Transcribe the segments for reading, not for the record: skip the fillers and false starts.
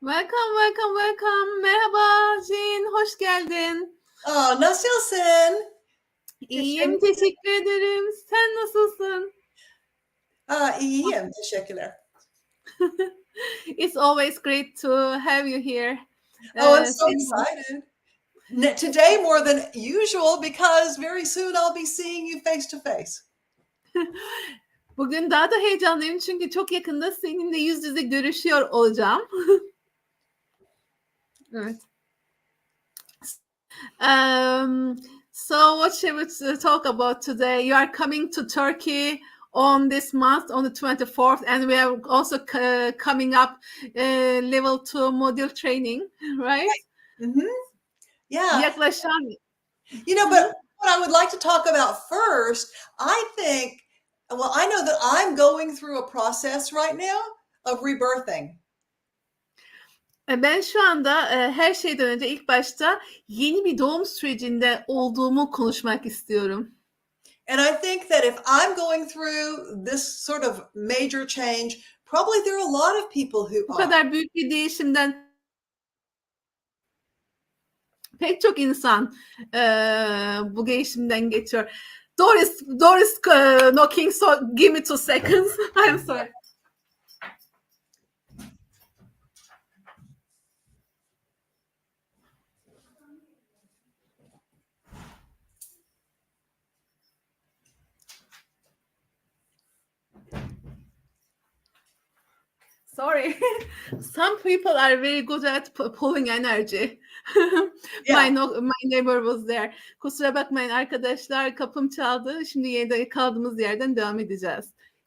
Welcome, welcome, welcome. Merhaba Jean, hoş geldin. Nasılsın? İyiyim, teşekkür ederim. Sen nasılsın? İyiyim, teşekkürler. It's always great to have you here. I'm so excited. Today more than usual because very soon I'll be seeing you face to face. Bugün daha da heyecanlıyım çünkü çok yakında seninle yüz yüze görüşüyor olacağım. Evet. So what shall we talk about today? You are coming to Turkey on this month, on the 24th, and we are also coming up level 2 module training, right? Mm-hmm. Yeah. Yaklaşan. But what I would like to talk about first, I know that I'm going through a process right now of rebirthing. Ben şu anda her şeyden önce ilk başta yeni bir doğum sürecinde olduğumu konuşmak istiyorum. And I think that if I'm going through this sort of major change, probably there are a lot of people who Bu kadar büyük bir değişimden pek çok insan bu değişimden geçiyor. Doris knocking, so give me 2 seconds. I'm sorry. Sorry. Some people are very good at pulling energy. Yeah. My neighbor was there. Kusura bakmayın arkadaşlar, kapım çaldı. Şimdi yeniden kaldığımız yerden devam edeceğiz.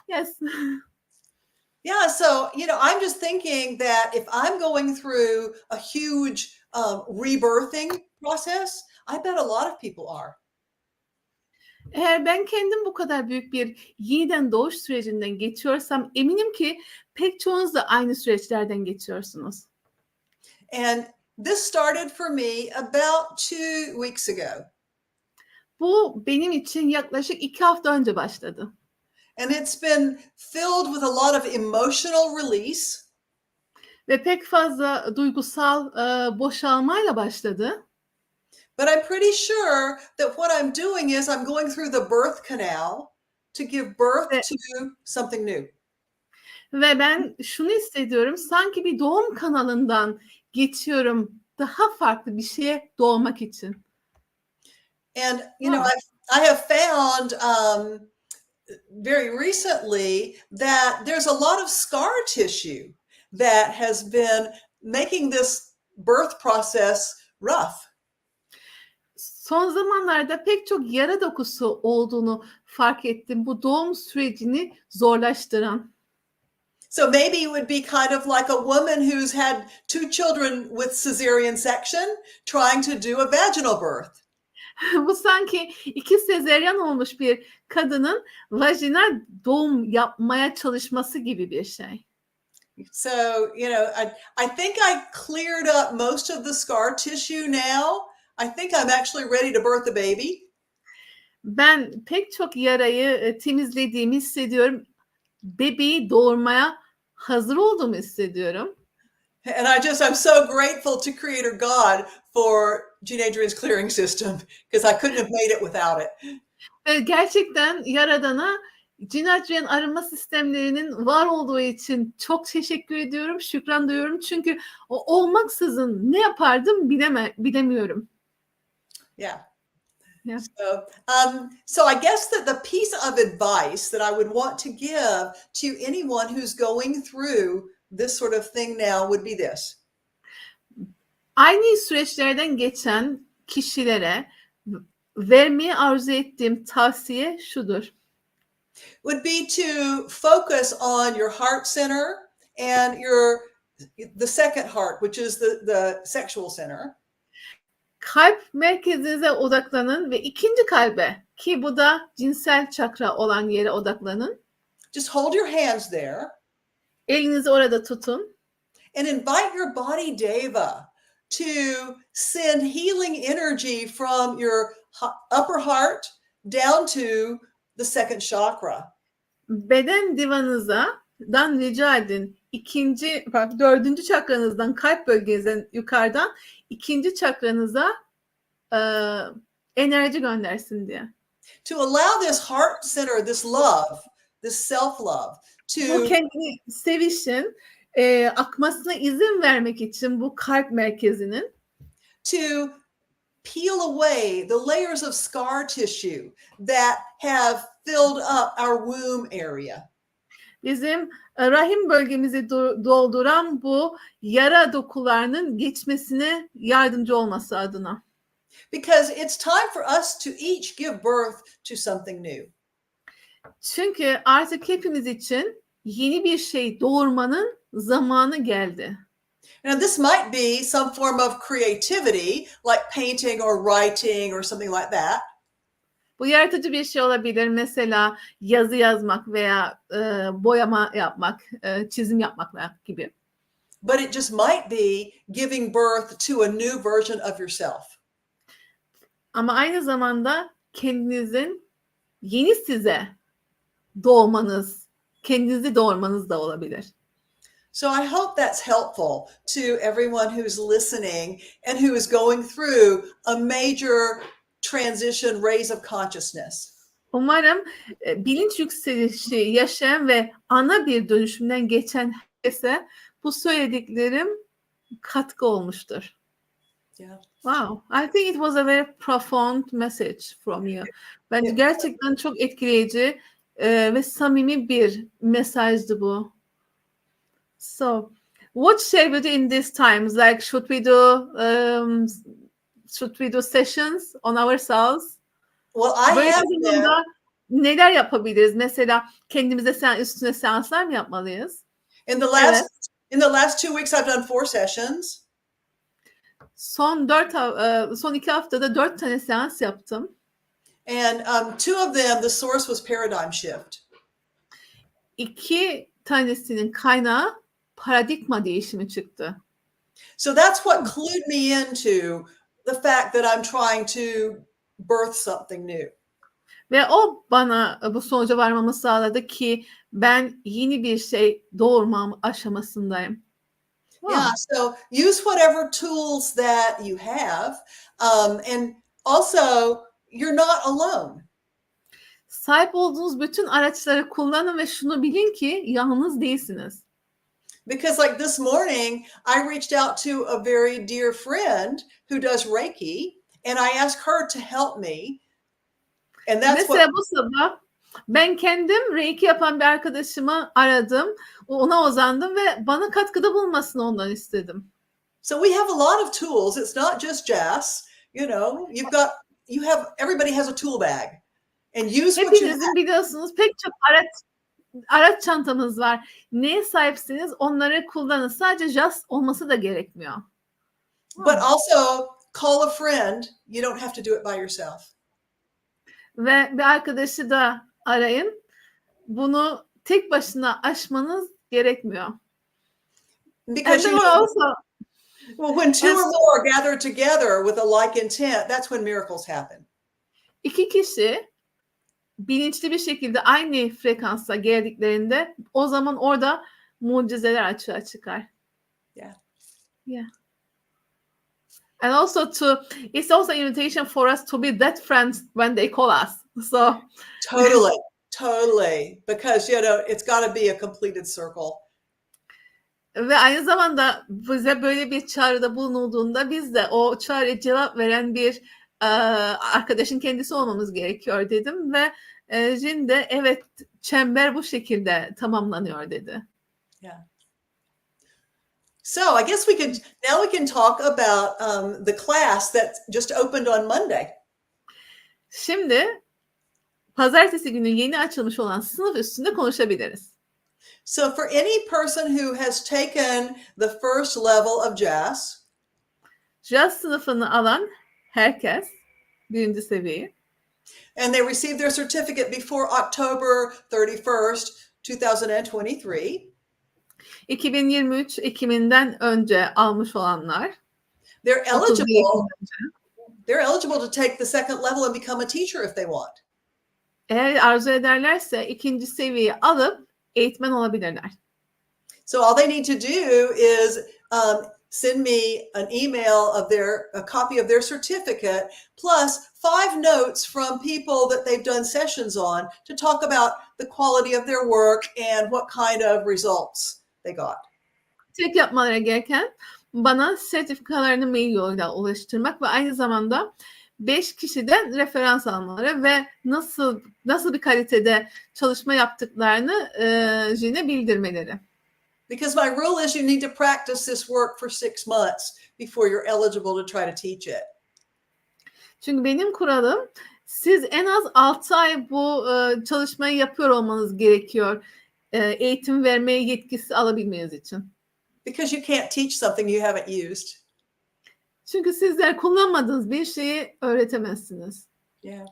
Yes. Yeah, so, I'm just thinking that if I'm going through a huge rebirthing process, I bet a lot of people are. Eğer ben kendim bu kadar büyük bir yeniden doğuş sürecinden geçiyorsam eminim ki pek çoğunuz da aynı süreçlerden geçiyorsunuz. And this started for me about 2 weeks ago. Bu benim için yaklaşık 2 hafta önce başladı. And it's been filled with a lot of emotional release. Ve pek fazla duygusal boşalmayla başladı. But I'm pretty sure that what I'm doing is I'm going through the birth canal to give birth to something new. Ve ben şunu hissediyorum, sanki bir doğum kanalından geçiyorum daha farklı bir şeye doğmak için. And I have found very recently that there's a lot of scar tissue that has been making this birth process rough. Son zamanlarda pek çok yara dokusu olduğunu fark ettim. Bu doğum sürecini zorlaştıran. So maybe it would be kind of like a woman who's had 2 children with cesarean section trying to do a vaginal birth. Bu sanki 2 sezeryan olmuş bir kadının vajinal doğum yapmaya çalışması gibi bir şey. So, I think I cleared up most of the scar tissue now. I think I'm actually ready to birth a baby. Ben pek çok yarayı temizlediğimi hissediyorum. Bebeği doğurmaya hazır olduğumu hissediyorum. And I'm so grateful to Creator God for Jean Adrienne's clearing system because I couldn't have made it without it. Gerçekten Yaradan'a Jean Adrienne arınma sistemlerinin var olduğu için çok teşekkür ediyorum, şükran duyuyorum. Çünkü o olmaksızın ne yapardım bilemiyorum. Yeah. Yeah. So I guess that the piece of advice that I would want to give to anyone who's going through this sort of thing now would be this. Aynı süreçlerden geçen kişilere vermeyi arzu ettiğim tavsiye şudur. Would be to focus on your heart center and the second heart, which is the sexual center. Kalp merkezinize odaklanın ve ikinci kalbe, ki bu da cinsel çakra olan yere odaklanın. Just hold your hands there. Elinizi orada tutun. And invite your body deva to send healing energy from your upper heart down to the second chakra. Beden divanızdan rica edin. dördüncü çakranızdan, kalp bölgenizden yukarıdan ikinci çakranıza enerji göndersin diye. To allow this heart center, this love, this self-love Bu to kendini sevişin akmasına izin vermek için bu kalp merkezinin to peel away the layers of scar tissue that have filled up our womb area. bizim rahim bölgemizi dolduran bu yara dokularının geçmesine yardımcı olması adına. Because it's time for us to each give birth to something new. Çünkü artık hepimiz için yeni bir şey doğurmanın zamanı geldi. Now, this might be some form of creativity, like painting or writing or something like that. Bu yaratıcı bir şey olabilir. Mesela yazı yazmak veya boyama yapmak, çizim yapmak gibi. But it just might be giving birth to a new version of yourself. Ama aynı zamanda kendinizin yeni size doğmanız, kendinizi doğurmanız da olabilir. So I hope that's helpful to everyone who's listening and who is going through a major transition raise of consciousness. Umarım bilinç yükselişi yaşayan ve ana bir dönüşümden geçen herkese bu söylediklerim katkı olmuştur. Yeah. Wow, I think it was a very profound message from you. Bence gerçekten çok etkileyici ve samimi bir mesajdı bu. So, what shall we do in these times? Like, should we do sessions on ourselves? Well, I Böyle have bir zamanda neler yapabiliriz? Mesela kendimize üstüne seanslar mı yapmalıyız? in the last 2 weeks I've done 4 sessions. Son 2 haftada 4 tane seans yaptım. And 2 of them, the source was paradigm shift. 2 tanesinin kaynağı paradigma değişimi çıktı. So that's what clued me into the fact that I'm trying to birth something new. Ve o bana bu sonuca varmamı sağladı ki ben yeni bir şey doğurmam aşamasındayım. Wow. Yeah, so use whatever tools that you have, and also you're not alone. Sahip olduğunuz bütün araçları kullanın ve şunu bilin ki yalnız değilsiniz. Because like this morning, I reached out to a very dear friend who does Reiki, and I asked her to help me. And that's Mesela bu sabah ben kendim Reiki yapan bir arkadaşımı aradım, ona uzandım ve bana katkıda bulunmasını ondan istedim. So we have a lot of tools. It's not just jazz. You know, everybody has a tool bag, and use what you have. Hepinizin biliyorsunuz pek çok araç çantamız var. Neye sahipsiniz onları kullanın. Sadece jazz olması da gerekmiyor. But also call a friend. You don't have to do it by yourself. Ve bir arkadaşı da arayın. Bunu tek başına aşmanız gerekmiyor. Because when 2 or more gather together with a like intent, that's when miracles happen. 2 kişi bilinçli bir şekilde aynı frekansa geldiklerinde o zaman orada mucizeler açığa çıkar. Yeah. And also it's also an invitation for us to be that friends when they call us. So totally. Because it's got to be a completed circle. Ve aynı zamanda bize böyle bir çağrıda bulunulduğunda biz de o çağrıya cevap veren bir arkadaşın kendisi olmamız gerekiyor dedim ve Jin de evet çember bu şekilde tamamlanıyor dedi. Yeah. So I guess we can talk about the class that just opened on Monday. Şimdi pazartesi günü yeni açılmış olan sınıf üstünde konuşabiliriz. So for any person who has taken the first level of jazz, jazz sınıfını alan herkes birinci seviyeyi and they received their certificate before October 31st, 2023. 2023 Ekim'inden önce almış olanlar they're eligible to take the second level and become a teacher if they want. Eğer arzu ederlerse ikinci seviyeyi alıp eğitmen olabilirler. So all they need to do is send me an email of a copy of their certificate, plus 5 notes from people that they've done sessions on to talk about the quality of their work and what kind of results they got. Tek yapmaları gereken bana sertifikalarını mail yoluyla ulaştırmak ve aynı zamanda 5 kişiden referans almaları ve nasıl bir kalitede çalışma yaptıklarını Jean'e bildirmeleri. Because my rule is you need to practice this work for 6 months before you're eligible to try to teach it. Çünkü benim kuralım, siz en az 6 ay bu çalışmayı yapıyor olmanız gerekiyor eğitim vermeye yetkisi alabilmeniz için. Because you can't teach something you haven't used. Çünkü sizler kullanmadığınız bir şeyi öğretemezsiniz. Yeah.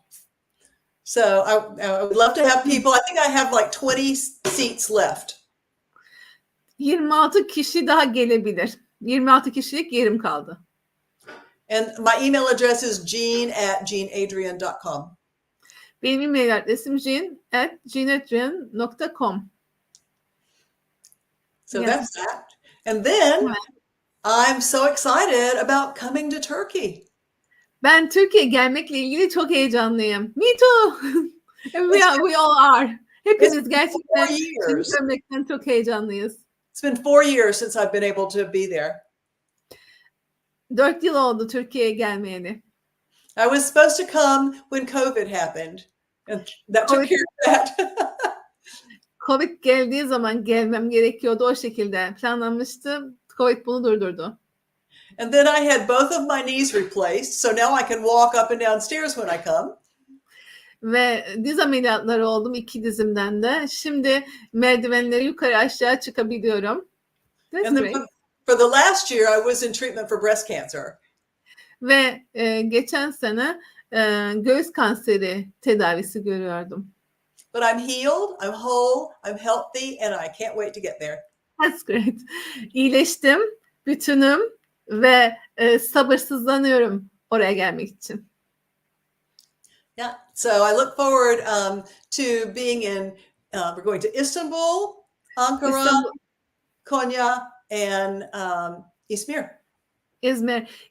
So I would love to have people. I think I have like 20 seats left. 26 kişi daha gelebilir. 26 kişilik yerim kaldı. And my email address is jean@jeanadrienne.com. Benim e-mail adresim jean@jeanadrienne.com. So Yes. that's that. And then I'm so excited about coming to Turkey. Ben Türkiye'ye gelmekle ilgili çok heyecanlıyım. Me too. We all are. Hepimiz gerçekten görmekten çok heyecanlıyız. It's been 4 years since I've been able to be there. 4 yıl oldu Türkiye'ye gelmeyeli. I was supposed to come when COVID happened. And that took care of that. Covid geldiği zaman gelmem gerekiyordu, o şekilde planlanmıştı. Covid bunu durdurdu. And then I had both of my knees replaced, so now I can walk up and down stairs when I come. Ve diz ameliyatları oldum 2 dizimden de. Şimdi merdivenleri yukarı aşağı çıkabiliyorum. That's great. For the last year I was in treatment for breast cancer. Ve geçen sene göğüs kanseri tedavisi görüyordum. But I'm healed, I'm whole, I'm healthy, and I can't wait to get there. That's great. İyileştim, bütünüm ve sabırsızlanıyorum oraya gelmek için. Yeah, so I look forward to being in, we're going to Istanbul, Ankara, Konya, and İzmir.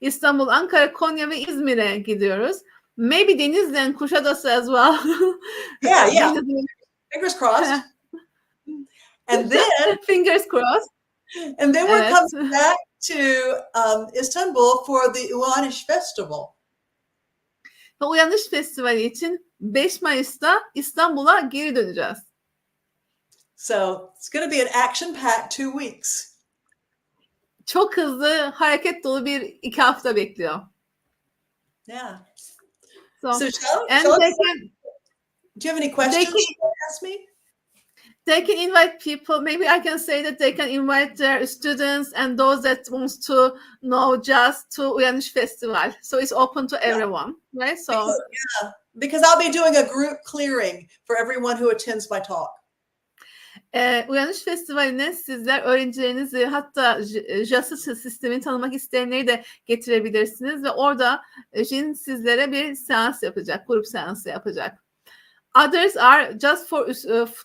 İstanbul, Ankara, Konya ve İzmir'e gidiyoruz. Maybe Denizli and Kuşadası as well. Yeah. Fingers crossed. And then fingers crossed. And then we're coming back to Istanbul for the Uyanış Festival. Uyanış Festivali için 5 Mayıs'ta İstanbul'a geri döneceğiz. So it's going to be an action-packed 2 weeks. Çok hızlı, hareket dolu 2 hafta bekliyor. Yeah. So do you have any questions you want to ask me? They can invite people. Maybe I can say that they can invite their students and those that wants to know just to Uyanış Festival. So it's open to everyone, right? So because I'll be doing a group clearing for everyone who attends my talk. Uyanış Festivali'ne sizler öğrencilerinizi, hatta yaşam sistemini tanımak isteyenleri de getirebilirsiniz ve orada Jean sizlere bir seans yapacak, grup seansı yapacak. Others are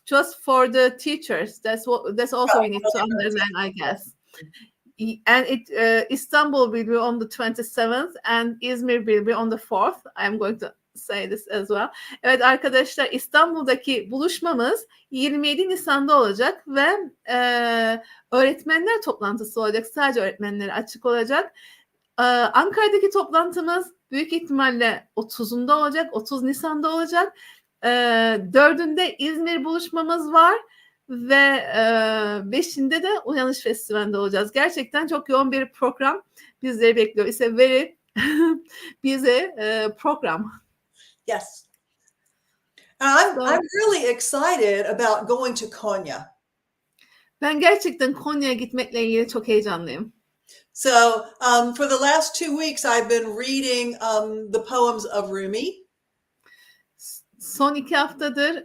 just for the teachers. That's also we need to understand, I guess. And Istanbul will be on the 27th and İzmir will be on the 4th. I'm going to say this as well. Evet arkadaşlar, İstanbul'daki buluşmamız 27 Nisan'da olacak ve öğretmenler toplantısı olacak. Sadece öğretmenlere açık olacak. Ankara'daki toplantımız büyük ihtimalle 30'unda olacak. 30 Nisan'da olacak. 4'ünde İzmir buluşmamız var ve 5'inde de Uyanış Festivali'nde olacağız. Gerçekten çok yoğun bir program bizleri bekliyor. It's a very busy program. Yes. I'm really excited about going to Konya. Ben gerçekten Konya'ya gitmekle ilgili çok heyecanlıyım. So for the last 2 weeks I've been reading the poems of Rumi. Son 2 haftadır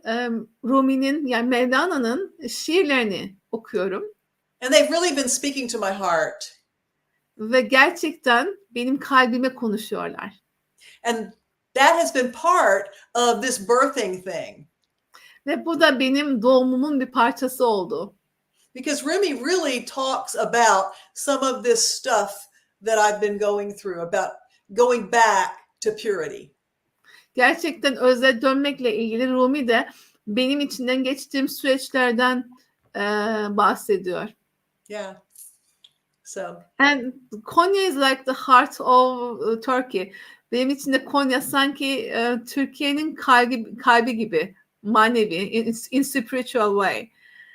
Rumi'nin, yani Mevlana'nın şiirlerini okuyorum. And they've really been speaking to my heart. Ve gerçekten benim kalbime konuşuyorlar. And that has been part of this birthing thing. Ve bu da benim doğumumun bir parçası oldu. Because Rumi really talks about some of this stuff that I've been going through, about going back to purity. Gerçekten özel dönmekle ilgili Rumi de benim içinden geçtiğim süreçlerden bahsediyor. Yeah. So. And Konya is like the heart of Turkey. Benim için de Konya sanki Türkiye'nin kalbi gibi, manevi, in spiritual way.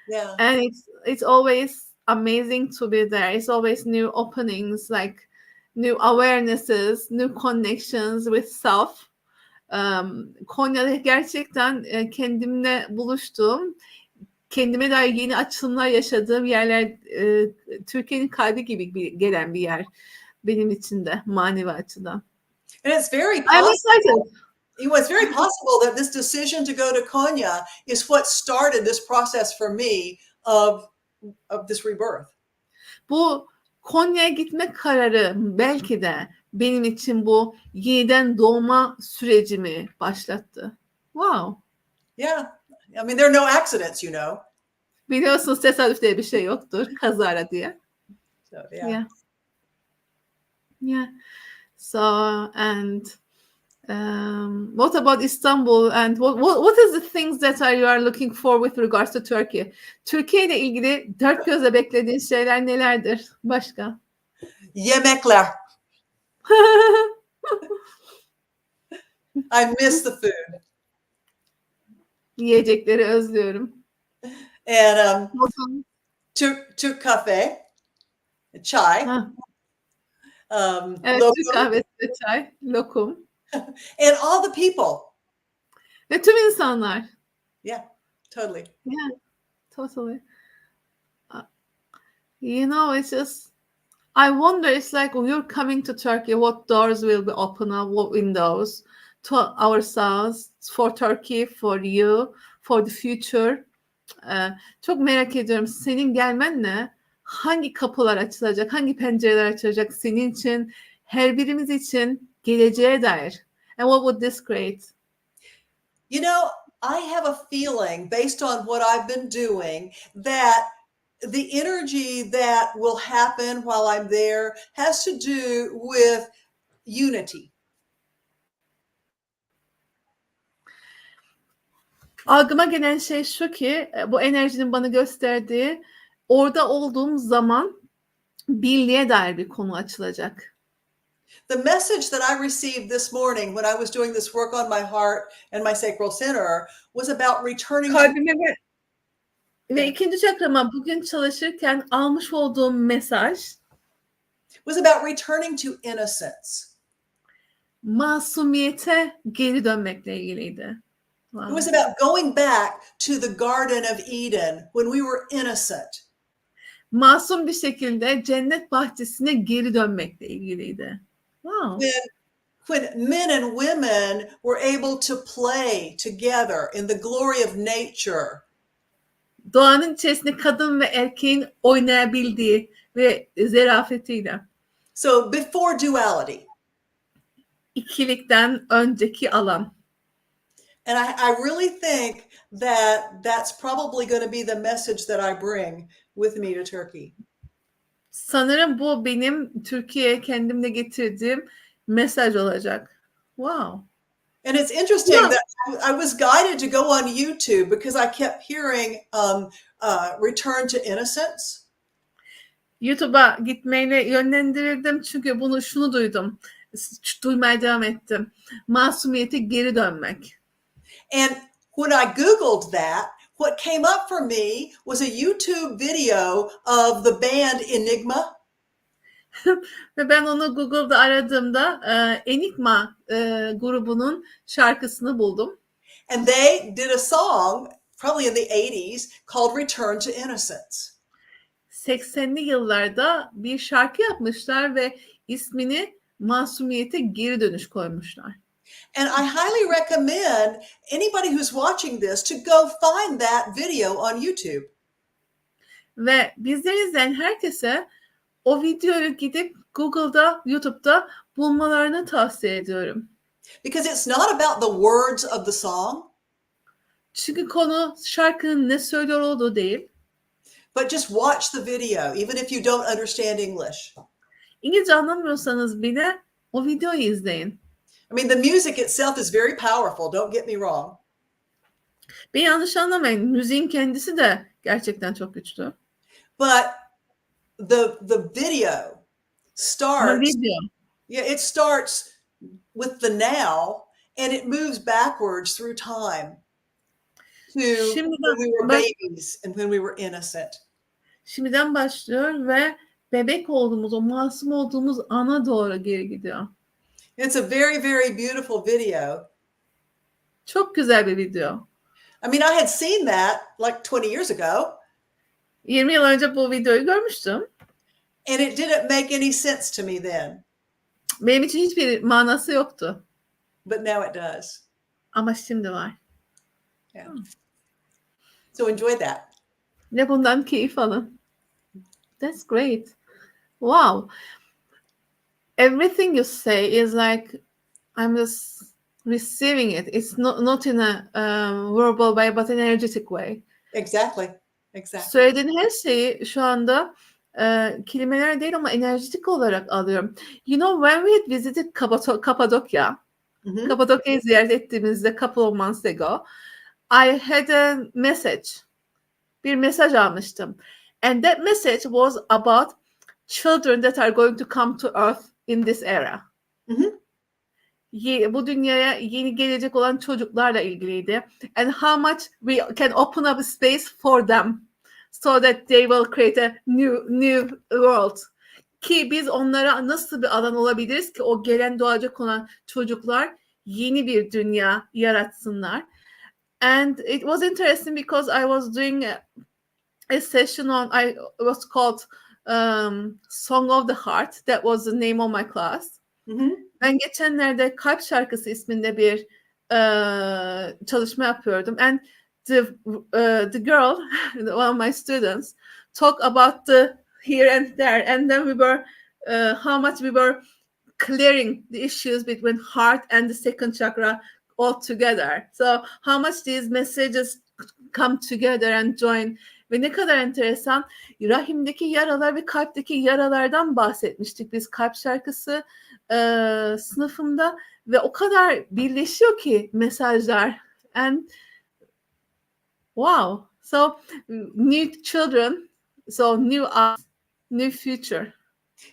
Yeah. And it's always amazing to be there. It's always new openings, like new awarenesses, new connections with self. Konya'da gerçekten kendimle buluştuğum, kendime dair yeni açılımlar yaşadığım yerler, Türkiye'nin kalbi gibi gelen bir yer benim için de manevi açıdan. And it's very I'm possible. excited. It's very possible that this decision to go to Konya is what started this process for me of this rebirth. Bu Konya'ya gitme kararı belki de benim için bu yeniden doğma sürecimi başlattı. Wow. Yeah. I mean, there are no accidents, you know. Biliyorsunuz tesadüf diye bir şey yoktur. Kazara diye. So, yeah. Yeah. So, and what about Istanbul? And what is the things that you are looking for with regards to Turkey? Türkiye ile ilgili dört gözle beklediğin şeyler nelerdir? Başka? Yemekler. I miss the food. Yiyecekleri özlüyorum. And Türk kafe, çay. Evet, lokum, Türk kahvesi ve çay, lokum. and all the people. Ve tüm insanlar. Yeah, totally. Yeah, totally. You know, it's just, I wonder, it's like when you're coming to Turkey, what doors will be open up, what windows to ourselves, for Turkey, for you, for the future. Çok merak ediyorum. Senin gelmenle hangi kapılar açılacak, hangi pencereler açılacak senin için, her birimiz için geleceğe dair. And what would this create? You know, I have a feeling based on what I've been doing that the energy that will happen while I'm there has to do with unity. Algıma gelen şey şu ki, bu enerjinin bana gösterdiği, orada olduğum zaman birliğe dair bir konu açılacak. The message that I received this morning when I was doing this work on my heart and my sacral center was about returning Kalbime ve ikinci çakrama bugün çalışırken almış olduğum mesaj was about returning to innocence. Masumiyete geri dönmekle ilgiliydi. Wow. It was about going back to the Garden of Eden when we were innocent. Masum bir şekilde cennet bahçesine geri dönmekle ilgiliydi. Wow. When men and women were able to play together in the glory of nature. Doğanın içerisinde kadın ve erkeğin oynayabildiği ve zarafetiyle. So before duality. İkilikten önceki alan. And I really think that that's probably going to be the message that I bring with me to Turkey. Sanırım bu benim Türkiye'ye kendimle getirdiğim mesaj olacak. Wow. And it's interesting that I was guided to go on YouTube because I kept hearing return to innocence. YouTube'a gitmeyle yönlendirildim çünkü şunu duydum. Duymaya devam ettim. Masumiyete geri dönmek. And when I Googled that, what came up for me was a YouTube video of the band Enigma. Ve ben onu Google'da aradığımda Enigma grubunun şarkısını buldum. And they did a song, probably in the 80s, called Return to Innocence. 80'li yıllarda bir şarkı yapmışlar ve ismini Masumiyete Geri Dönüş koymuşlar. And I highly recommend anybody who's watching this to go find that video on YouTube. Ve bizleri izleyen herkese o videoyu gidip Google'da, YouTube'da bulmalarını tavsiye ediyorum. Because it's not about the words of the song. Çünkü konu şarkının ne söylüyor olduğu değil. But just watch the video, even if you don't understand English. İngilizce anlamıyorsanız bile o videoyu izleyin. I mean, the music itself is very powerful. Don't get me wrong. Beni yanlış anlamayın. Müziğin kendisi de gerçekten çok güçlü. But the video Ama starts, video. yeah, it starts with the now and it moves backwards through time to when we were babies and when we were innocent. Şimdiden başlıyor ve bebek olduğumuz, o masum olduğumuz ana doğru geri gidiyor. It's a very, very beautiful video. Çok güzel bir video. I mean, I had seen that like 20 years ago. 20 yıl önce bu videoyu görmüştüm. And it didn't make any sense to me then. Benim için hiçbir manası yoktu. But now it does. Ama şimdi var. Yeah. So enjoy that. Ve bundan keyif alın. That's great. Wow. Everything you say is like I'm just receiving it. It's not in a verbal way, but an energetic way. Exactly. Exactly. Söylediğin her şeyi şu anda kelimeler değil ama enerjitik olarak alıyorum. You know, when we had visited Kapadokya, Kapadokya'yı ziyaret ettiğimizde couple of months ago, I had a message. Bir mesaj almıştım. And that message was about children that are going to come to Earth in this era. Bu dünyaya yeni gelecek olan çocuklarla ilgiliydi. And how much we can open up a space for them so that they will create a new world. Ki biz onlara nasıl bir alan olabiliriz ki o gelen doğacak olan çocuklar yeni bir dünya yaratsınlar. And it was interesting because I was doing a session on, I was called Song of the Heart. That was the name of my class. Ben geçenlerde Kalp Şarkısı isminde bir çalışma yapıyordum. And the girl, one of my students, talk about the here and there. And then we were, how much we were clearing the issues between heart and the second chakra all together. So how much these messages come together and join. Ve ne kadar enteresan, rahimdeki yaralar ve kalpteki yaralardan bahsetmiştik biz Kalp Şarkısı sınıfında ve o kadar birleşiyor ki mesajlar. And wow, so new children, so new us, new future.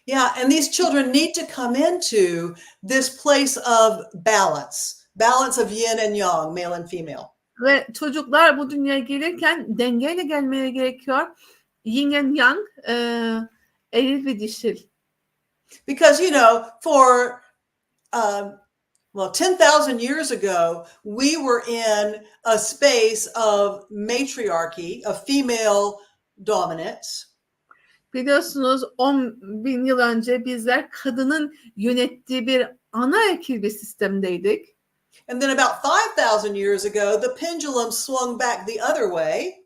Yeah, and these children need to come into this place of balance of yin and yang, male and female. Ve çocuklar bu dünyaya gelirken dengeyle gelmeye gerekiyor. Yin and yang, eril ve dişil. Because, you know, for, 10,000 years ago, we were in a space of matriarchy, of female dominance. Biliyorsunuz 10.000 yıl önce bizler kadının yönettiği bir anaerkil bir sistemdeydik. And then about 5,000 years ago, the pendulum swung back the other way.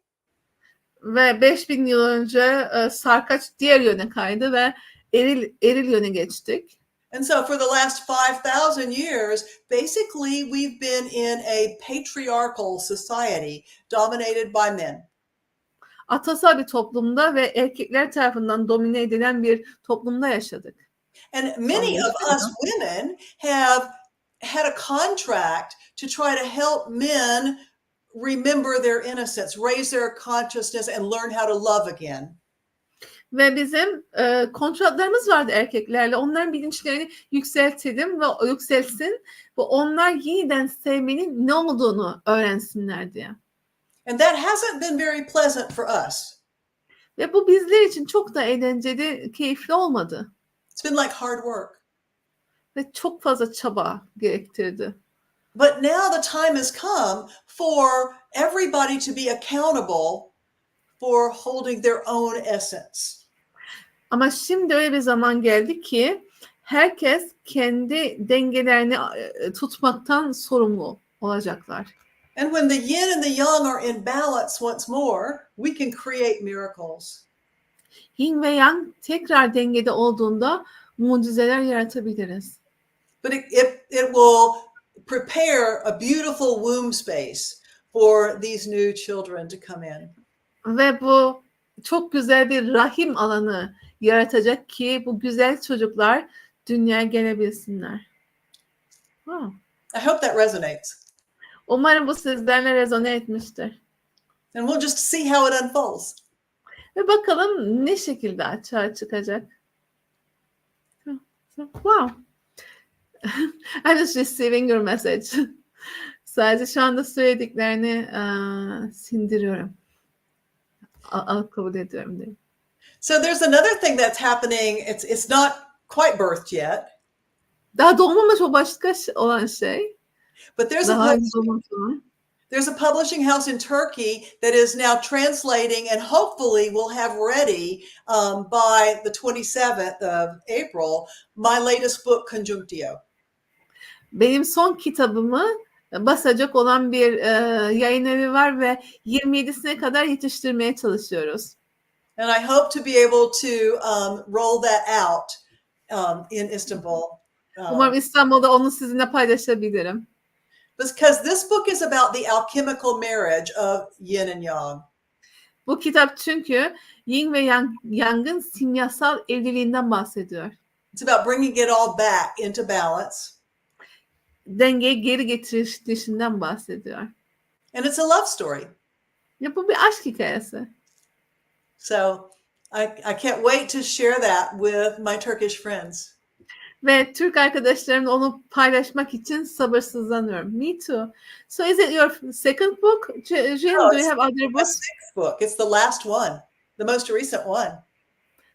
Ve 5.000 yıl önce sarkaç diğer yöne kaydı ve eril yöne geçtik. And so for the last 5,000 years, basically we've been in a patriarchal society dominated by men. Atasal bir toplumda ve erkekler tarafından domine edilen bir toplumda yaşadık. And many of us women have had a contract to try to help men remember their innocence, raise their consciousness and learn how to love again. Ve bizim kontratlarımız vardı erkeklerle. Onların bilinçlerini yükseltelim ve yükselsin ve onlar yeniden sevmenin ne olduğunu öğrensinler diye. And that hasn't been very pleasant for us. Ve bu bizler için çok da eğlenceli, keyifli olmadı. It's been like hard work. Ve çok fazla çaba gerektirdi. But now the time has come for everybody to be accountable for holding their own essence. Ama şimdi öyle bir zaman geldi ki herkes kendi dengelerini tutmaktan sorumlu olacaklar. And when the yin and the yang are in balance once more, we can create miracles. Yin ve yang tekrar dengede olduğunda mucizeler yaratabiliriz. But it will prepare a beautiful womb space for these new children to come in. Ve bu çok güzel bir rahim alanı yaratacak ki bu güzel çocuklar dünyaya gelebilsinler. Wow. I hope that resonates. Umarım bu sizlerle rezone etmiştir. And we'll just see how it unfolds. Ve bakalım ne şekilde açığa çıkacak. Wow. I'm just receiving your message. Sadece şu anda söylediklerini sindiriyorum. Kabul ediyorum diyeyim. So there's another thing that's happening. It's not quite birthed yet. Daha doğmamış o başka olan şey. But there's a publishing house in Turkey that is now translating and hopefully will have ready by the 27th of April my latest book, Conjunctio. Benim son kitabımı basacak olan bir yayın evi var ve 27'sine kadar yetiştirmeye çalışıyoruz. And I hope to be able to roll that out in Istanbul. Umarım İstanbul'da onu sizinle paylaşabilirim. Because this book is about the alchemical marriage of yin and yang. Bu kitap çünkü yin ve yangın simyasal evliliğinden bahsediyor. It's about bringing it all back into balance. Dengeye geri getirişinden bahsediyor. And it's a love story. Ya bu bir aşk hikayesi. So I can't wait to share that with my Turkish friends. Ve Türk arkadaşlarımla onu paylaşmak için sabırsızlanıyorum. Me too. So is it your second book? Jill, do you have other books? Sixth book. It's the last one. The most recent one.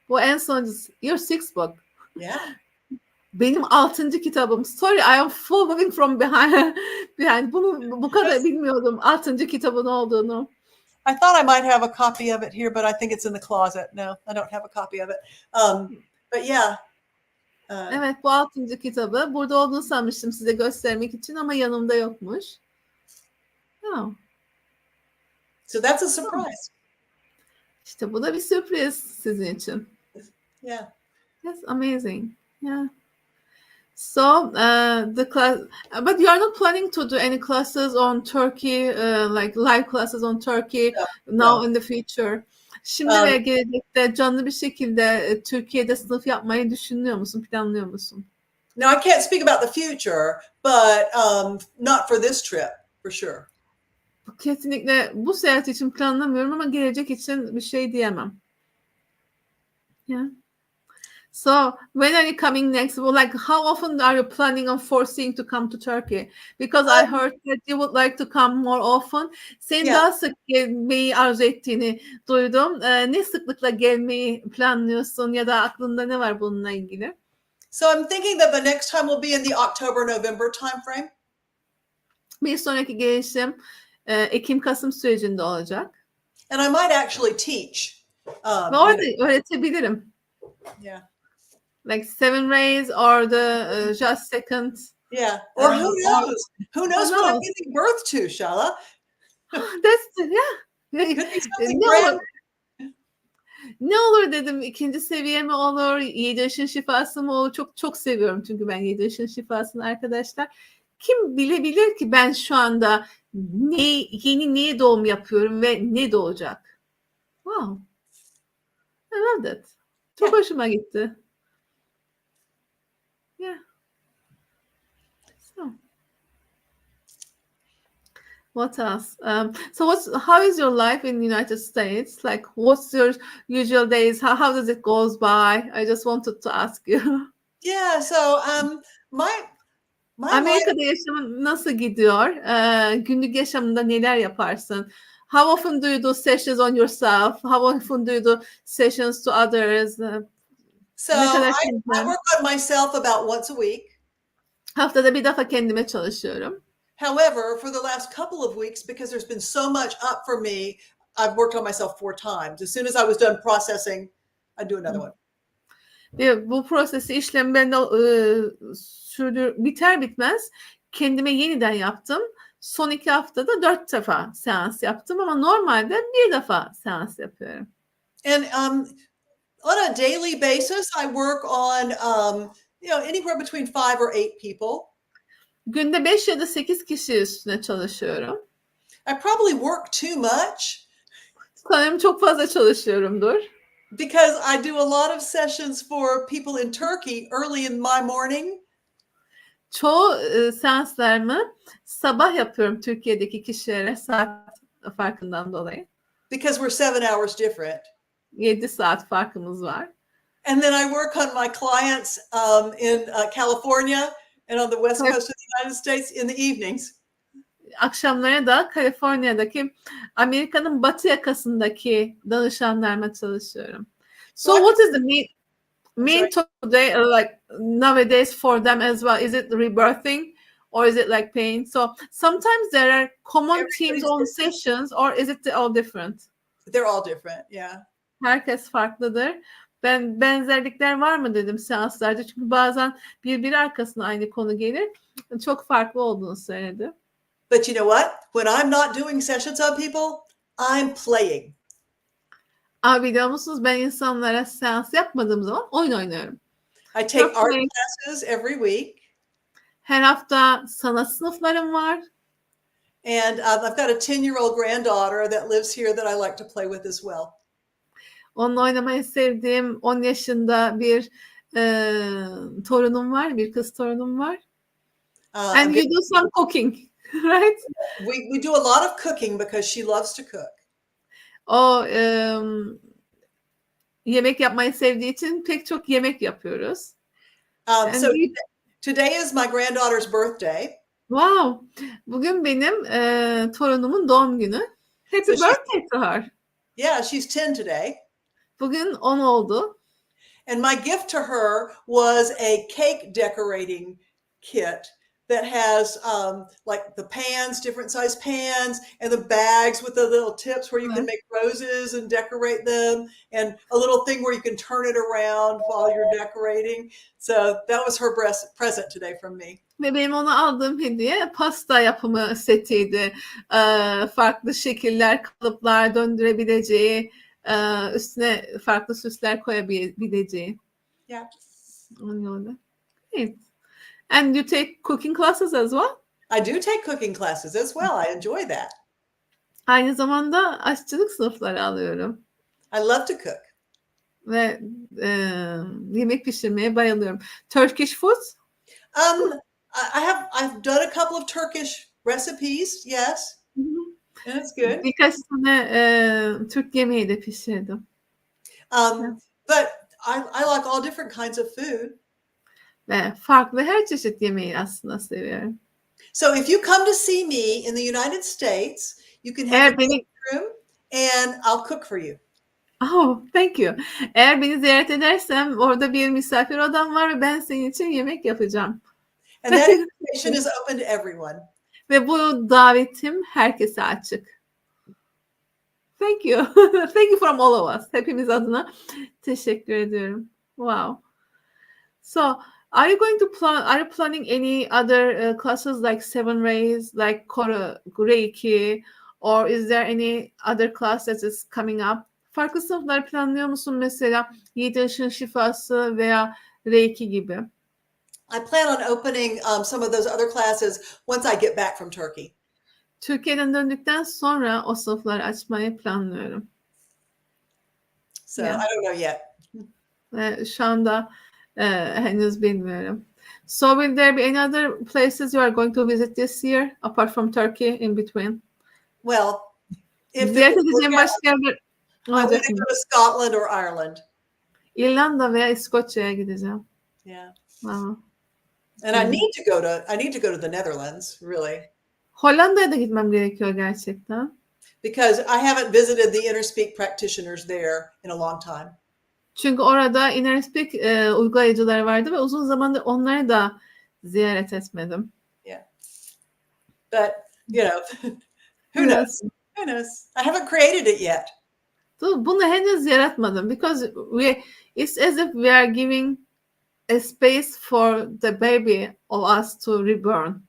Bu en sonuncusu. Your sixth book. Yeah. Benim 6. kitabım. Sorry, I am following from behind. Bunu bu kadar bilmiyordum 6. kitabın olduğunu. I thought I might have a copy of it here, but I think it's in the closet. No, I don't have a copy of it. But yeah. Evet, bu 6. kitabı. Burada olduğunu sanmıştım size göstermek için ama yanımda yokmuş. Oh. So that's a surprise. İşte bu da bir sürpriz sizin için. Yeah. That's amazing. Yeah. So the class, but you are not planning to do any classes on Turkey, like live classes on Turkey now in the future. Şimdi ve gelecekte canlı bir şekilde Türkiye'de sınıf yapmayı düşünüyor musun, planlıyor musun? No, I can't speak about the future, but not for this trip, for sure. Kesinlikle bu seyahat için planlamıyorum ama gelecek için bir şey diyemem. Yeah. So when are you coming next? Well, like how often are you planning on foreseeing to come to Turkey? Because I heard that you would like to come more often. Senin daha sık gelmeyi arzu ettiğini duydum. Ne sıklıkla gelmeyi planlıyorsun ya da aklında ne var bununla ilgili? So I'm thinking that the next time will be in the October-November timeframe. Bir sonraki gelişim Ekim-Kasım sürecinde olacak. And I might actually teach. Ve orada öğretebilirim. Yeah. Like 7 rays or the just second. Yeah. Or who knows? Who knows what I'm giving birth to, Shala? That's ne olur dedim, ikinci seviye mi olur, 7 yaşın şifası mı olur? Çok seviyorum çünkü ben 7 yaşın şifasını arkadaşlar. Kim bilebilir ki ben şu anda yeni neye doğum yapıyorum ve ne doğacak? Wow. I love that. Çok hoşuma gitti. Yeah. So. What else? So how is your life in the United States? Like, what's your usual days? How does it goes by? I just wanted to ask you. Yeah. So my Amerika'da yaşamın nasıl gidiyor? Günlük yaşamında neler yaparsın? How often do you do sessions on yourself? How often do you do sessions to others? So I work on myself about once a week. Haftada bir defa kendime çalışıyorum. However, for the last couple of weeks, because there's been so much up for me, I've worked on myself 4 times. As soon as I was done processing, I'd do another one. Bu prosesi işlemi ben de biter bitmez kendime yeniden yaptım. Son 2 haftada 4 defa seans yaptım ama normalde 1 defa seans yapıyorum. And on a daily basis, I work on anywhere between 5 or 8 people. Günde 5 ya da 8 kişi üstüne çalışıyorum. I probably work too much. Sanırım çok fazla çalışıyorumdur. Because I do a lot of sessions for people in Turkey early in my morning. Çoğu seanslarımı sabah yapıyorum Türkiye'deki kişilere saat farkından dolayı. Because we're 7 hours different. 7 saat farkımız var. And then I work on my clients in California and on the West Coast of the United States in the evenings. Akşamları da Kaliforniya'daki Amerika'nın batı yakasındaki danışanlarıma çalışıyorum. So what is the main today like nowadays for them as well? Is it rebirthing or is it like pain? So sometimes there are common themes on sessions or is it all different? They're all different, yeah. Herkes farklıdır. Ben benzerlikler var mı dedim seanslarda. Çünkü bazen birbiri arkasına aynı konu gelir. Çok farklı olduğunu söyledi. But you know what? When I'm not doing sessions on people, I'm playing. Abi biliyor musunuz ben insanlara seans yapmadığım zaman oyun oynuyorum. I take art classes every week. Her hafta sanat sınıflarım var. And I've got a 10-year-old granddaughter that lives here that I like to play with as well. Onunla oynamayı sevdiğim 10 yaşında bir torunum var, bir kız torunum var. And you do some cooking, right? We do a lot of cooking because she loves to cook. O yemek yapmayı sevdiği için pek çok yemek yapıyoruz. So today is my granddaughter's birthday. Wow. Bugün benim torunumun doğum günü. Happy birthday to her. Yeah, she's 10 today. Bugün 10 oldu. And my gift to her was a cake decorating kit that has like the pans, different size pans, and the bags with the little tips where you can make roses and decorate them, and a little thing where you can turn it around while you're decorating. So that was her present today from me. Ve benim ona aldığım hediye pasta yapımı setiydi. Farklı şekiller, kalıplar döndürebileceği, üstüne farklı süsler koyabileceği. Yeah. Evet. And you take cooking classes as well? I do take cooking classes as well. I enjoy that. Aynı zamanda aşçılık sınıfları alıyorum. I love to cook. Ve yemek pişirmeye bayılıyorum. Turkish food? I've done a couple of Turkish recipes, yes. And it's good. Birkaç tane Türk yemeği de pişirdim. But I like all different kinds of food. Ve farklı her çeşit yemeği aslında seviyorum. So if you come to see me in the United States, you can have a room and I'll cook for you. Oh, thank you. Eğer beni ziyaret edersem orada bir misafir odam var ve ben senin için yemek yapacağım. And that invitation is open to everyone. Ve bu davetim herkese açık. Thank you. Thank you from all of us. Hepimiz adına teşekkür ediyorum. Wow. So, are you planning any other classes like 7 rays, like Reiki, or is there any other class that is coming up? Farklı sınıflar planlıyor musun mesela 7 ışın şifası veya Reiki gibi? I plan on opening some of those other classes once I get back from Turkey. Türkiye'den döndükten sonra o sınıfları açmayı planlıyorum. So I don't know yet. Şu anda henüz bilmiyorum. So will there be any other places you are going to visit this year apart from Turkey in between? Well, if ziyaret edeceğim başka yerler I want to go to Scotland or Ireland. İrlanda veya İskoçya'ya gideceğim. Yeah. Wow. And I need to go to the Netherlands, really. Hollanda'ya da gitmem gerekiyor gerçekten. Because I haven't visited the InnerSpeak practitioners there in a long time. Çünkü orada InnerSpeak uygulayıcıları vardı ve uzun zamandır onları da ziyaret etmedim. Yeah. But, you know, who knows? Who knows? I haven't created it yet. Bunu henüz yaratmadım. Because it's as if we are giving a space for the baby of us to reborn.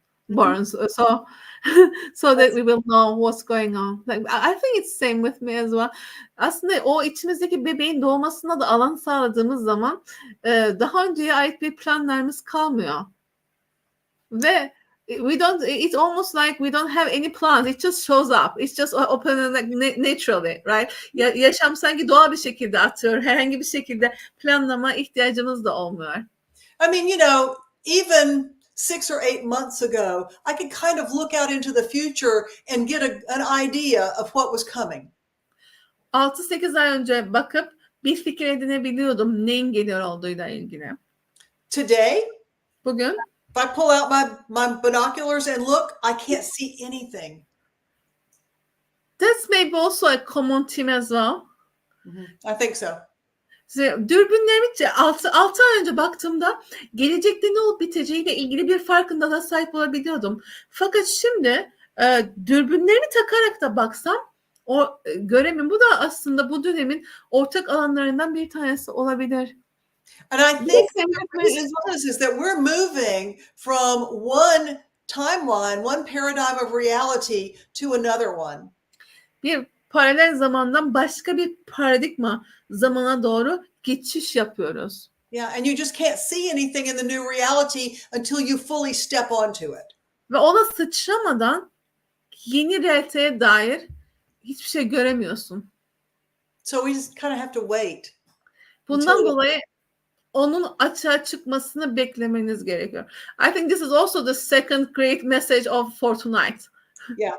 So that we will know what's going on. Like, I think it's same with me as well. Aslında o içimizdeki bebeğin doğmasına da alan sağladığımız zaman daha önceye ait bir planlarımız kalmıyor. Ve it's almost like we don't have any plans. It just shows up. It's just open like naturally, right? Yaşam sanki doğal bir şekilde atıyor. Herhangi bir şekilde planlama ihtiyacımız da olmuyor. I mean, you know, even 6 or 8 months ago, I could kind of look out into the future and get an idea of what was coming. 6-8 ay önce bakıp bir fikir edinebiliyordum neyin geliyor olduğuyla ilgili. Today, bugün, if I pull out my binoculars and look, I can't see anything. That's maybe also a common theme as well. I think so. Dürbünlerimi 6 ay önce baktığımda gelecekte ne olup biteceğiyle ilgili bir farkındalığa sahip olabiliyordum. Fakat şimdi dürbünlerimi takarak da baksam göremiyorum. Bu da aslında bu dönemin ortak alanlarından bir tanesi olabilir. And I think is that we're moving from one timeline, one paradigm of reality to another one. Bir paralel zamandan başka bir paradigma zamana doğru geçiş yapıyoruz. Yeah, and you just can't see anything in the new reality until you fully step onto it. Ve ona sıçramadan yeni realiteye dair hiçbir şey göremiyorsun. So we just kind of have to wait. Bundan dolayı onun açığa çıkmasını beklemeniz gerekiyor. I think this is also the second great message for tonight. Yeah.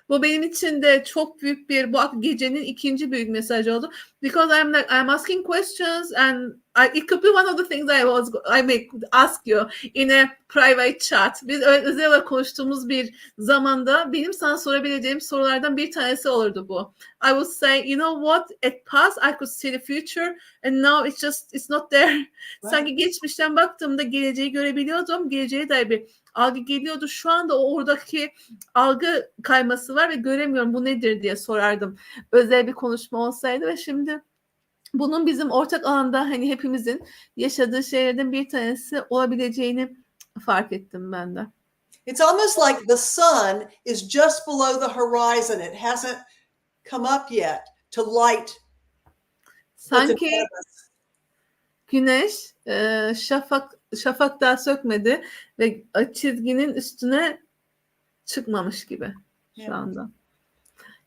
Bu benim için de çok büyük bu gecenin ikinci büyük mesajı oldu. Because I'm asking questions and it could be one of the things I may ask you in a private chat. Biz özel olarak konuştuğumuz bir zamanda benim sana sorabileceğim sorulardan bir tanesi olurdu bu. I would say, you know what? At past I could see the future and now it's not there. Right. Sanki geçmişten baktığımda geleceği görebiliyordum. Geleceğe dair bir algı geliyordu. Şu anda oradaki algı kayması var ve göremiyorum. Bu nedir diye sorardım. Özel bir konuşma olsaydı ve şimdi bunun bizim ortak alanda hani hepimizin yaşadığı şeylerden bir tanesi olabileceğini fark ettim ben de. It's almost like the sun is just below the horizon. It hasn't come up yet to light. Sanki güneş şafak daha sökmedi ve çizginin üstüne çıkmamış gibi şu anda.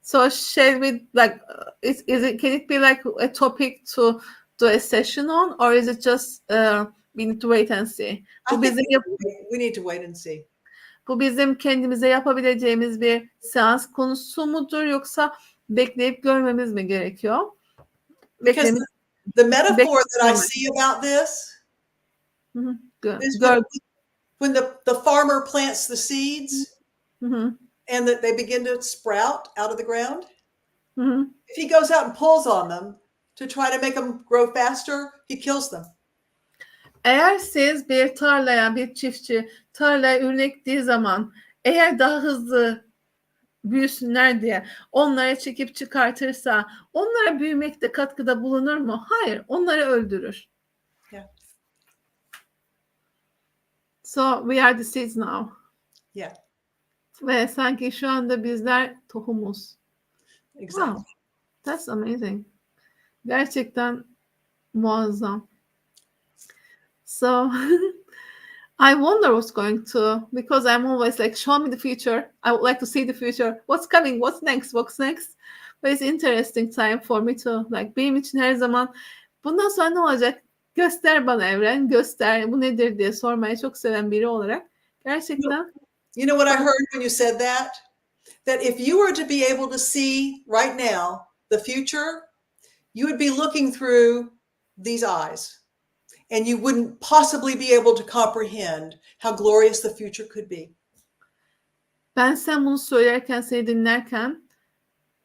So shall we can it be like a topic to do a session on, or is it just we need to wait and see? We need to wait and see. Bu bizim kendimize yapabileceğimiz bir seans konusu mudur, yoksa bekleyip görmemiz mi gerekiyor? Because the metaphor that I see about this is when the farmer plants the seeds and that they begin to sprout out of the ground. If he goes out and pulls on them to try to make them grow faster, he kills them. Eğer siz bir çiftçi tarlaya ürünektiği zaman eğer daha hızlı büyüsünler diye onlara çekip çıkartırsa onlara büyümekte katkıda bulunur mu? Hayır, onları öldürür. Yeah. So we are the seeds now. Yeah. Ve sanki şu anda bizler tohumuz. Exactly. Wow. That's amazing. Gerçekten muazzam. So I wonder what's going to, because I'm always like, show me the future. I would like to see the future. What's coming? What's next? What's next? But it's interesting time for me to benim için her zaman bundan sonra ne olacak? Göster bana evren, göster bu nedir diye sormayı çok seven biri olarak. Gerçekten. You know what I heard when you said that? That if you were to be able to see right now the future, you would be looking through these eyes. And you wouldn't possibly be able to comprehend how glorious the future could be. Ben sen bunu söylerken, seni dinlerken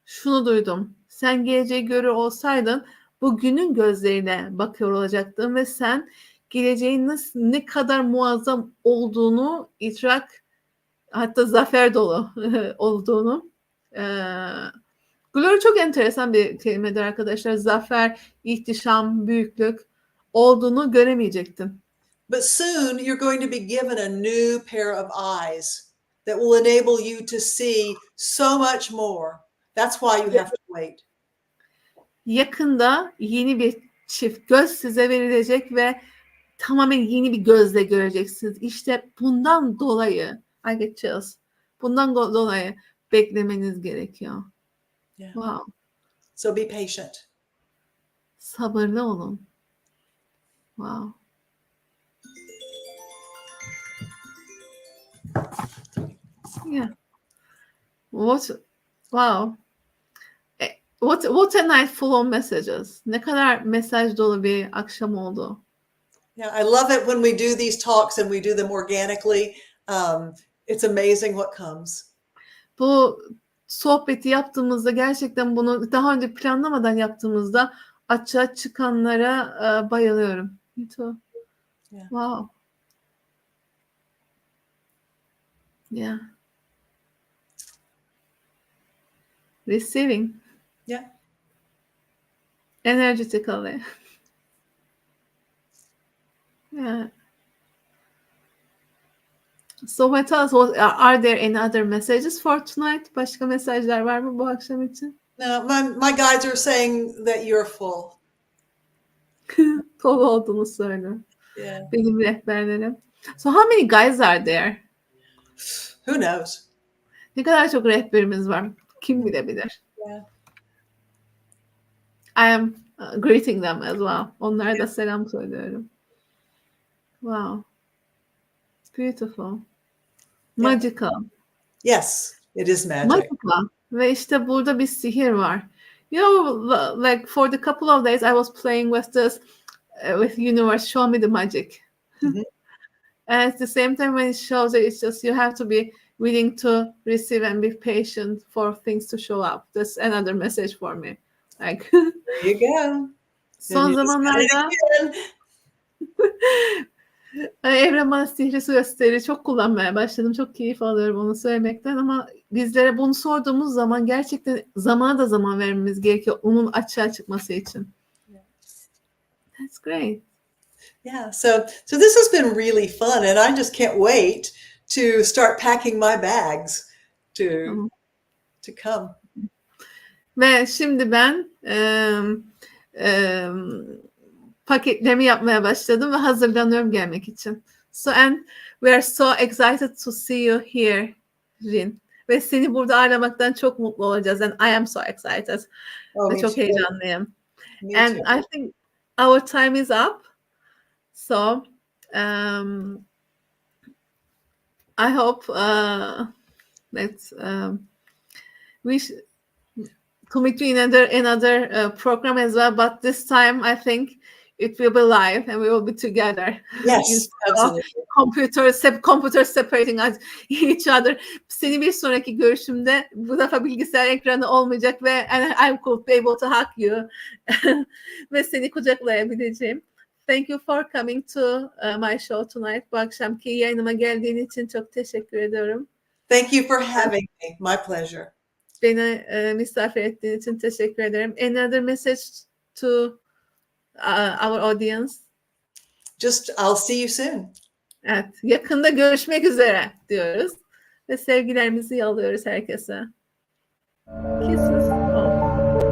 şunu duydum. Sen geleceği görür olsaydın bugünün gözleriyle bakıyor olacaktın ve sen geleceğin ne kadar muazzam olduğunu idrak, hatta zafer dolu olduğunu. Glory çok enteresan bir kelimedir arkadaşlar. Zafer, ihtişam, büyüklük olduğunu göremeyecektin. But soon you're going to be given a new pair of eyes that will enable you to see so much more. That's why you have to wait. Yakında yeni bir çift göz size verilecek ve tamamen yeni bir gözle göreceksiniz. İşte bundan dolayı I get chills. Bundan dolayı beklemeniz gerekiyor. Yeah. Wow. So be patient. Sabırlı olun. Wow. Yeah. Wow. What a night full of messages. Ne kadar mesaj dolu bir akşam oldu. Yeah, I love it when we do these talks and we do them organically. It's amazing what comes. Bu sohbeti yaptığımızda gerçekten bunu daha önce planlamadan yaptığımızda açığa çıkanlara bayılıyorum. Me too. Yeah. Wow. Yeah. Receiving. Yeah. Energetically. Yeah. So what else? Are there any other messages for tonight? Başka mesajlar var mı bu akşam için? No, my guides are saying that you're full. Dolu olduğunu söyle. Yeah. Benim rehberlerim. So how many guys are there? Who knows? Ne kadar çok rehberimiz var. Kim bilebilir? Yeah. I am greeting them as well. Onlara da selam söylüyorum. Wow. It's beautiful. Magical. Yes, it is magic. Magical. Ve işte burada bir sihir var. You know, like for the couple of days I was playing with this, with universe, show me the magic. Mhm. And at the same time when it shows it, it's just you have to be willing to receive and be patient for things to show up. That's another message for me. Like There you go. son zamanlarda evren bana sihri su gösteri çok kullanmaya başladım. Çok keyif alıyorum onu söylemekten ama bizlere bunu sorduğumuz zaman gerçekten zamana da zaman vermemiz gerekiyor onun açığa çıkması için. That's great. Yeah, so this has been really fun, and I just can't wait to start packing my bags to come. Ve şimdi ben paketlerimi yapmaya başladım ve hazırlanıyorum gelmek için. So and we are so excited to see you here, Rin. Ve seni burada ağırlamaktan çok mutlu olacağız. And I am so excited. Oh, Ve me çok too. heyecanlıyım. Me And too. I think our time is up. So I hope that we to meet you in another program as well. But this time I think it will be live and we will be together. Yes, absolutely. Computer separating each other. Seni bir sonraki görüşümde bu defa bilgisayar ekranı olmayacak ve I could be able to hug you ve seni kucaklayabileceğim. Thank you for coming to my show tonight. Bu akşamki yayınıma geldiğin için çok teşekkür ediyorum. Thank you for having me. My pleasure. Beni misafir ettiğin için teşekkür ederim. Another message to our audience? Just I'll see you soon. Evet, yakında görüşmek üzere diyoruz ve sevgilerimizi yolluyoruz herkese. Kisses. Oh.